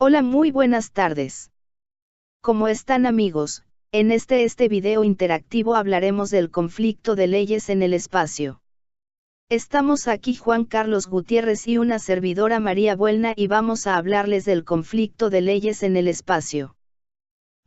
Hola, muy buenas tardes. ¿Cómo están, amigos? En este video interactivo hablaremos del conflicto de leyes en el espacio. Estamos aquí Juan Carlos Gutiérrez y una servidora María Buelna y vamos a hablarles del conflicto de leyes en el espacio.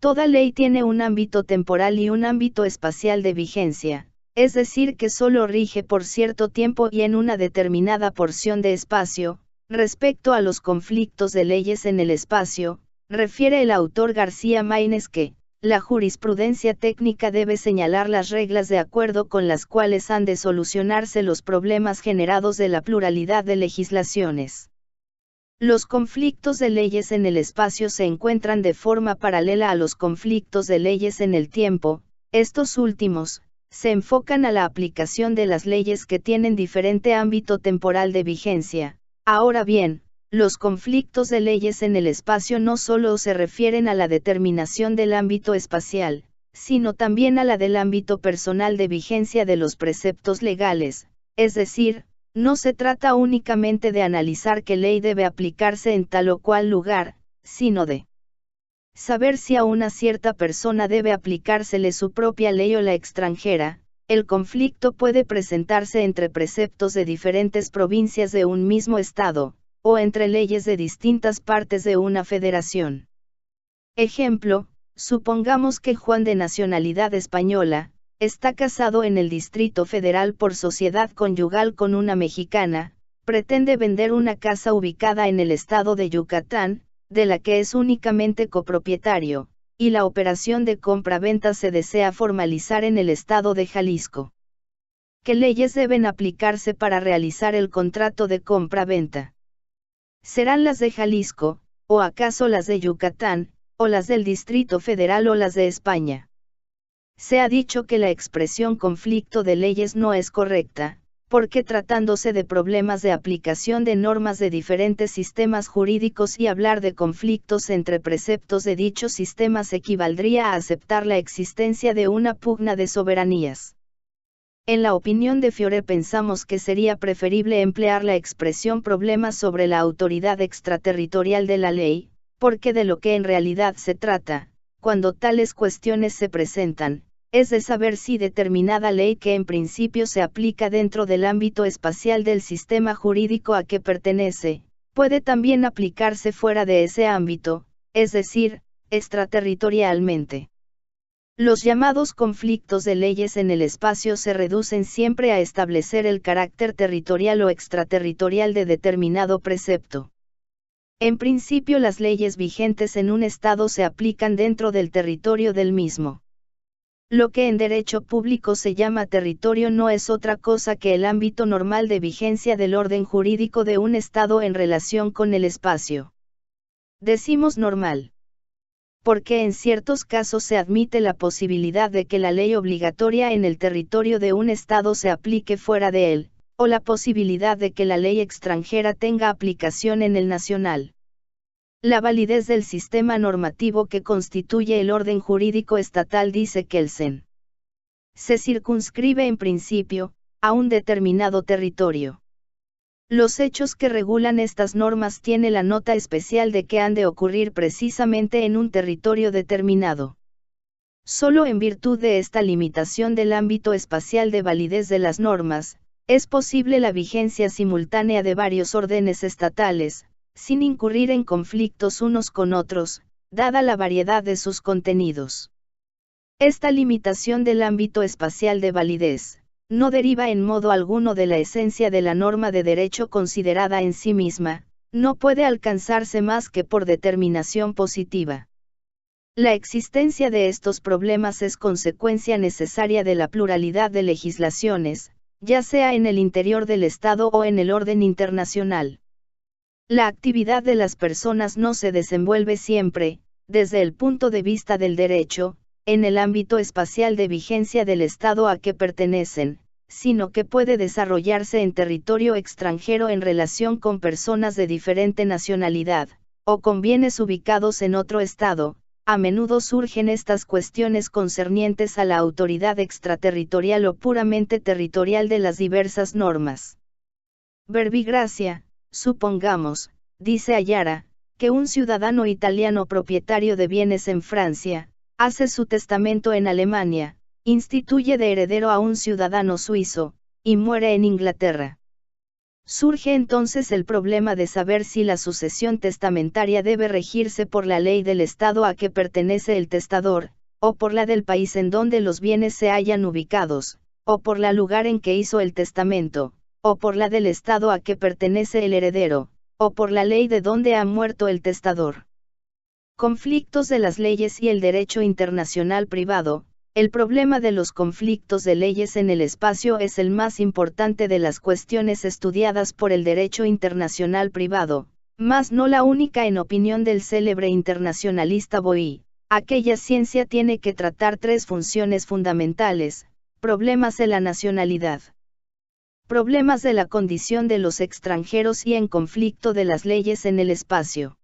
Toda ley tiene un ámbito temporal y un ámbito espacial de vigencia, es decir que solo rige por cierto tiempo y en una determinada porción de espacio. Respecto a los conflictos de leyes en el espacio, refiere el autor García Maínez que, la jurisprudencia técnica debe señalar las reglas de acuerdo con las cuales han de solucionarse los problemas generados de la pluralidad de legislaciones. Los conflictos de leyes en el espacio se encuentran de forma paralela a los conflictos de leyes en el tiempo. Estos últimos, se enfocan a la aplicación de las leyes que tienen diferente ámbito temporal de vigencia. Ahora bien, los conflictos de leyes en el espacio no solo se refieren a la determinación del ámbito espacial, sino también a la del ámbito personal de vigencia de los preceptos legales, es decir, no se trata únicamente de analizar qué ley debe aplicarse en tal o cual lugar, sino de saber si a una cierta persona debe aplicársele su propia ley o la extranjera. El conflicto puede presentarse entre preceptos de diferentes provincias de un mismo estado, o entre leyes de distintas partes de una federación. Ejemplo, supongamos que Juan, de nacionalidad española, está casado en el Distrito Federal por sociedad conyugal con una mexicana, pretende vender una casa ubicada en el estado de Yucatán, de la que es únicamente copropietario, y la operación de compra-venta se desea formalizar en el estado de Jalisco. ¿Qué leyes deben aplicarse para realizar el contrato de compra-venta? ¿Serán las de Jalisco, o acaso las de Yucatán, o las del Distrito Federal o las de España? Se ha dicho que la expresión conflicto de leyes no es correcta, porque tratándose de problemas de aplicación de normas de diferentes sistemas jurídicos y hablar de conflictos entre preceptos de dichos sistemas equivaldría a aceptar la existencia de una pugna de soberanías. En la opinión de Fiore pensamos que sería preferible emplear la expresión problemas sobre la autoridad extraterritorial de la ley, porque de lo que en realidad se trata, cuando tales cuestiones se presentan, es de saber si determinada ley que en principio se aplica dentro del ámbito espacial del sistema jurídico a que pertenece, puede también aplicarse fuera de ese ámbito, es decir, extraterritorialmente. Los llamados conflictos de leyes en el espacio se reducen siempre a establecer el carácter territorial o extraterritorial de determinado precepto. En principio, las leyes vigentes en un estado se aplican dentro del territorio del mismo. Lo que en derecho público se llama territorio no es otra cosa que el ámbito normal de vigencia del orden jurídico de un Estado en relación con el espacio. Decimos normal, porque en ciertos casos se admite la posibilidad de que la ley obligatoria en el territorio de un Estado se aplique fuera de él, o la posibilidad de que la ley extranjera tenga aplicación en el nacional. La validez del sistema normativo que constituye el orden jurídico estatal dice que el CEN se circunscribe en principio a un determinado territorio. Los hechos que regulan estas normas tiene la nota especial de que han de ocurrir precisamente en un territorio determinado. Solo en virtud de esta limitación del ámbito espacial de validez de las normas, es posible la vigencia simultánea de varios órdenes estatales, sin incurrir en conflictos unos con otros, dada la variedad de sus contenidos. Esta limitación del ámbito espacial de validez, no deriva en modo alguno de la esencia de la norma de derecho considerada en sí misma, no puede alcanzarse más que por determinación positiva. La existencia de estos problemas es consecuencia necesaria de la pluralidad de legislaciones, ya sea en el interior del Estado o en el orden internacional. La actividad de las personas no se desenvuelve siempre, desde el punto de vista del derecho, en el ámbito espacial de vigencia del Estado a que pertenecen, sino que puede desarrollarse en territorio extranjero en relación con personas de diferente nacionalidad, o con bienes ubicados en otro Estado. A menudo surgen estas cuestiones concernientes a la autoridad extraterritorial o puramente territorial de las diversas normas. Verbigracia. Supongamos, dice Ayara, que un ciudadano italiano propietario de bienes en Francia, hace su testamento en Alemania, instituye de heredero a un ciudadano suizo, y muere en Inglaterra. Surge entonces el problema de saber si la sucesión testamentaria debe regirse por la ley del estado a que pertenece el testador, o por la del país en donde los bienes se hallan ubicados, o por la lugar en que hizo el testamento, o por la del estado a que pertenece el heredero, o por la ley de donde ha muerto el testador. Conflictos de las leyes y el derecho internacional privado. El problema de los conflictos de leyes en el espacio es el más importante de las cuestiones estudiadas por el derecho internacional privado, mas no la única en opinión del célebre internacionalista Boy. Aquella ciencia tiene que tratar tres funciones fundamentales: problemas de la nacionalidad, problemas de la condición de los extranjeros y en conflicto de las leyes en el espacio.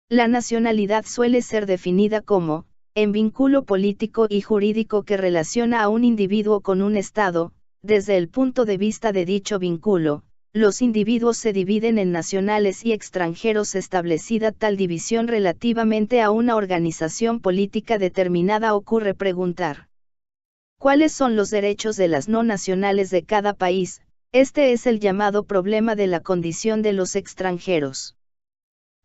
La nacionalidad suele ser definida como, en vínculo político y jurídico que relaciona a un individuo con un Estado. Desde el punto de vista de dicho vínculo, los individuos se dividen en nacionales y extranjeros. Establecida tal división relativamente a una organización política determinada, ocurre preguntar: ¿cuáles son los derechos de las no nacionales de cada país? Este es el llamado problema de la condición de los extranjeros.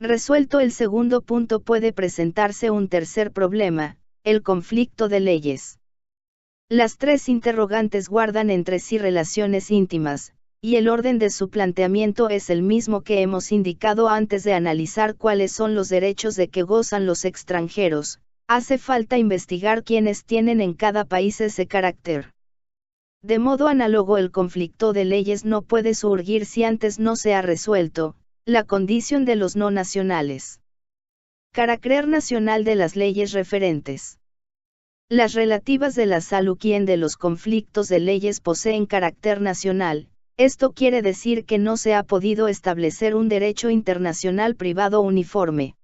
Resuelto el segundo punto, puede presentarse un tercer problema, el conflicto de leyes. Las tres interrogantes guardan entre sí relaciones íntimas, y el orden de su planteamiento es el mismo que hemos indicado antes de analizar cuáles son los derechos de que gozan los extranjeros. Hace falta investigar quiénes tienen en cada país ese carácter. De modo análogo, el conflicto de leyes no puede surgir si antes no se ha resuelto la condición de los no nacionales. Carácter nacional de las leyes referentes. Las relativas de la salud de los conflictos de leyes poseen carácter nacional. Esto quiere decir que no se ha podido establecer un derecho internacional privado uniforme.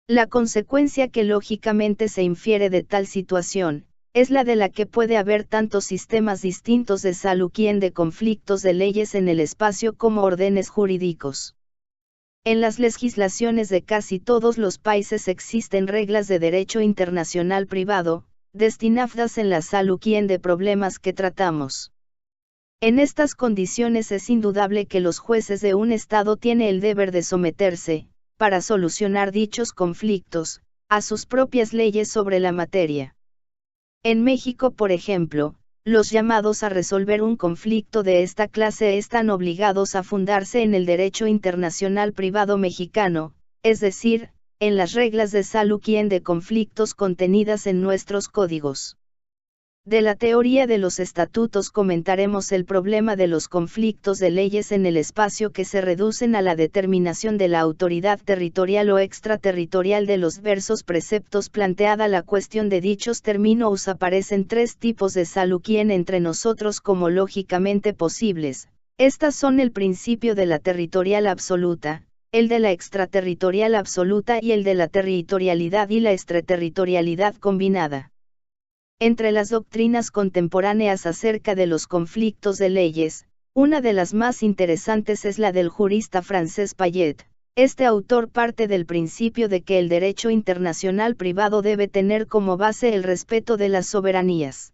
La consecuencia que lógicamente se infiere de tal situación, es la de la que puede haber tantos sistemas distintos de salud de conflictos de leyes en el espacio como órdenes jurídicos. En las legislaciones de casi todos los países existen reglas de derecho internacional privado, destinadas en la salud de problemas que tratamos. En estas condiciones es indudable que los jueces de un Estado tienen el deber de someterse, para solucionar dichos conflictos, a sus propias leyes sobre la materia. En México, por ejemplo, los llamados a resolver un conflicto de esta clase están obligados a fundarse en el derecho internacional privado mexicano, es decir, en las reglas de salud de conflictos contenidas en nuestros códigos. De la teoría de los estatutos comentaremos el problema de los conflictos de leyes en el espacio, que se reducen a la determinación de la autoridad territorial o extraterritorial de los diversos preceptos. Planteada la cuestión de dichos términos, aparecen tres tipos de salud entre nosotros como lógicamente posibles. Estas son el principio de la territorial absoluta, el de la extraterritorial absoluta y el de la territorialidad y la extraterritorialidad combinada. Entre las doctrinas contemporáneas acerca de los conflictos de leyes, una de las más interesantes es la del jurista francés Payet. Este autor parte del principio de que el derecho internacional privado debe tener como base el respeto de las soberanías.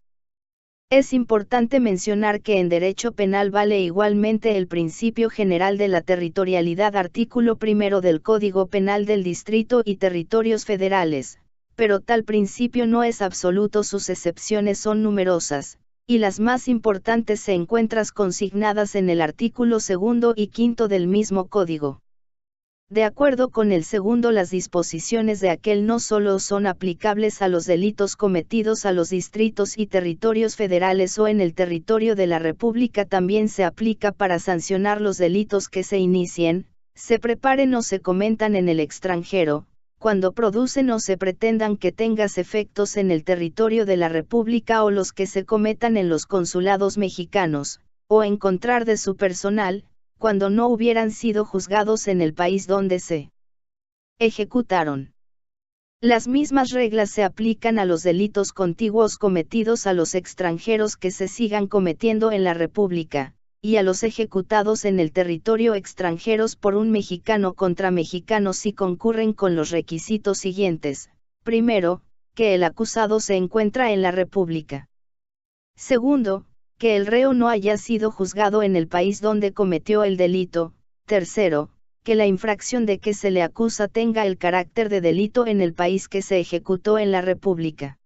Es importante mencionar que en derecho penal vale igualmente el principio general de la territorialidad, artículo 1 del Código Penal del Distrito y Territorios Federales. Pero tal principio no es absoluto, sus excepciones son numerosas, y las más importantes se encuentran consignadas en el artículo 2 y 5 del mismo código. De acuerdo con el segundo, las disposiciones de aquel no solo son aplicables a los delitos cometidos a los distritos y territorios federales o en el territorio de la República, también se aplica para sancionar los delitos que se inicien, se preparen o se cometan en el extranjero, cuando producen o se pretendan que tengas efectos en el territorio de la República, o los que se cometan en los consulados mexicanos, o en contra de su personal, cuando no hubieran sido juzgados en el país donde se ejecutaron. Las mismas reglas se aplican a los delitos contiguos cometidos a los extranjeros que se sigan cometiendo en la República. y a los ejecutados en el territorio extranjeros por un mexicano contra mexicano si concurren con los requisitos siguientes: primero, que el acusado se encuentra en la República. Segundo, que el reo no haya sido juzgado en el país donde cometió el delito. Tercero, que la infracción de que se le acusa tenga el carácter de delito en el país que se ejecutó en la República.